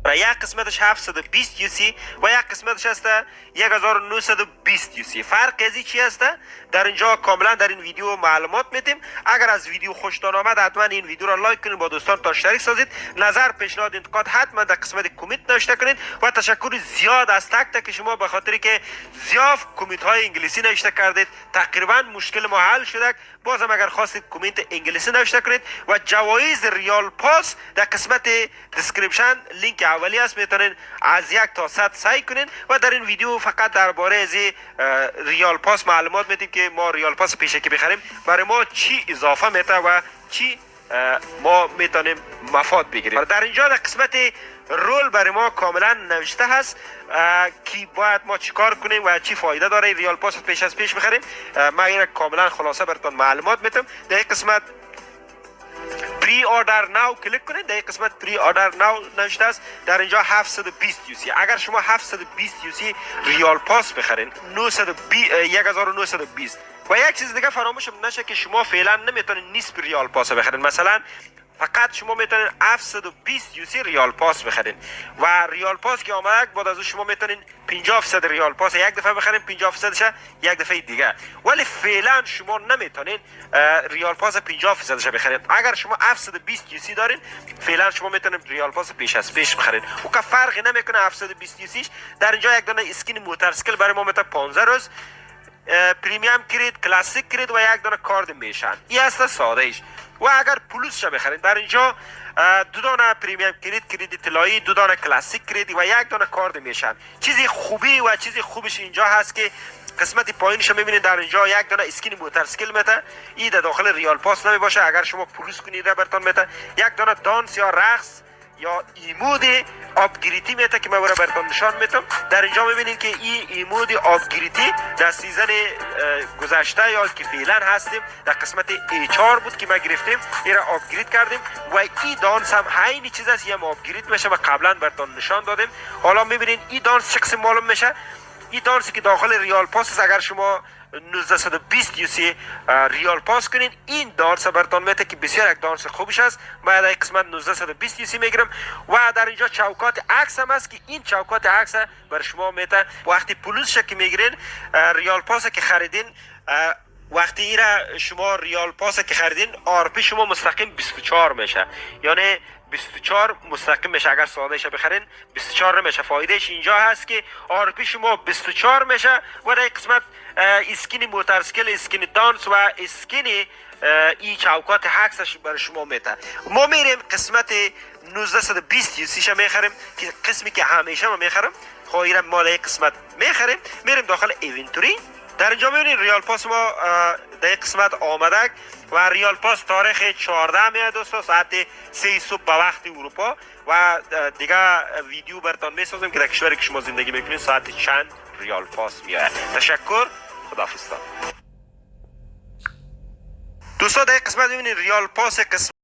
و یک قسمتش 720 یو سی و یک قسمتش هست 1920 یو سی. فرق ازی چی هست؟ در اینجا کاملا در این ویدیو معلومات میدیم. اگر از ویدیو خوشتان آمد حتما این ویدیو را لایک کنید، با دوستان تا اشتراک سازید. نظر، پیشنهاد، انتقاد حتما در قسمت کامنت نوشته کنید و تشکر زیاد از تک تک شما به خاطر که زیاد کامنت های انگلیسی نوشته کردید. تقریبا مشکل ما حل شده. بازم اگر خواستید کامنت انگلیسی نوشته کنید و جوایز ریال پاس در قسمت دسکریپشن لینک اولی است، میتونین از 1 تا 100 سعی کنین و در این ویدیو فقط درباره از ریال پاس معلومات میدیم که ما ریال پاس پیشکی بخریم برای ما چی اضافه میته و چی ما میتونیم مفاد بگیریم. در اینجا در قسمت رول برای ما کاملا نوشته هست که باید ما چیکار کنیم و چی فایده داره ریال پاس پیش از پیش بخریم. من این کاملا خلاصه براتون معلومات میدم. در این قسمت پری آردر ناو کلیک کنید. در این قسمت پری آردر ناو نوشته است. در اینجا 720 یو سی. اگر شما 720 یو سی ریال پاس بخرین 1920 و یک چیز دیگه فراموش نشه که شما فعلا نمیتونید نصف ریال پاس بخرین. مثلا فقط شما میتونین 720 یو سی ریال پاس بخرین و ریال پاس که آمده بعد از اون شما میتونین 50% ریال پاس یک دفعه بخرین، 50%ش یک دفعه دیگه. ولی فعلا شما نمیتونین ریال پاس 50%ش بخرین. اگر شما 720 یو سی دارین فعلا شما میتونین ریال پاس پیش از پیش بخرین. او که فرقی نمیکنه 720 یو سیش. در اینجا یک دونه اسکین موتورسیکل برای ما میته 15 روز، پریمیوم کرید، کلاسیک کرید و یک دونه کارد میشن. این است ساده ایش. و اگر پولوس شو بخرید در اینجا دو دانه پریمیوم کرید طلایی، دو دانه کلاسیک کرید و یک دانه کارد میشن. چیزی خوبی و چیزی خوبش اینجا هست که قسمت پایینش میبینید در اینجا یک دانه اسکین موتورسیکل میته. این در داخل ریال پاس نمی باشه. اگر شما پولوس کنید براتون میته. یک دانه دانس یا رقص یا ایمود آبگریتی میته که من براتون نشان میتم. در اینجا میبینید که این ایمود آبگریتی در سیزن گذشته یا که فعلا هستیم در قسمت A4 بود که ما گرفتیم، این را آبگرید کردیم و این دانس هم همین چیز است، هم آبگرید میشه و قبلا براتون نشان دادیم. حالا میبینید این دانس چه قسم معلوم میشه. این دانسی که داخل ریال پاس است. اگر شما 1920 یو سی ریال پاس کنین این دانس براتون میته که بسیار یک دانس خوبش است. من در قسمت 1920 یو سی میگیرم و در اینجا چوکات عکس هم است که این چوکات عکس بر شما میته. وقتی پولوسش که میگیرین ریال پاس که خریدین، وقتی ایرا شما ریال پاس که خریدین آر پی شما مستقیم 24 میشه، یعنی 24 مستقیم میشه. اگر ساده شه بخرین 24 نمیشه. فایدهش اینجا هست که آر پی شما 24 میشه و در قسمت اسکین موتورسیکل، اسکین دانس و اسکین این چوکات هکسش برای شما میته. ما میریم قسمت 1920 یو سیش میخریم که قسمی که همیشه ما میخرم. خب این مال قسمت میخریم. میریم داخل اینونتوری. در اینجا میبینید ریال پاس ما در این قسمت آمده و ریال پاس تاریخ 14 میاد دوستان، ساعت 3 صبح به وقت اروپا و دیگه ویدیو براتون میسازم که در کشوری که شما زندگی میکنید ساعت چند ریال پاس میاد. تشکر، خداحافظ دوستان. در این قسمت میبینید ریال پاس قسمت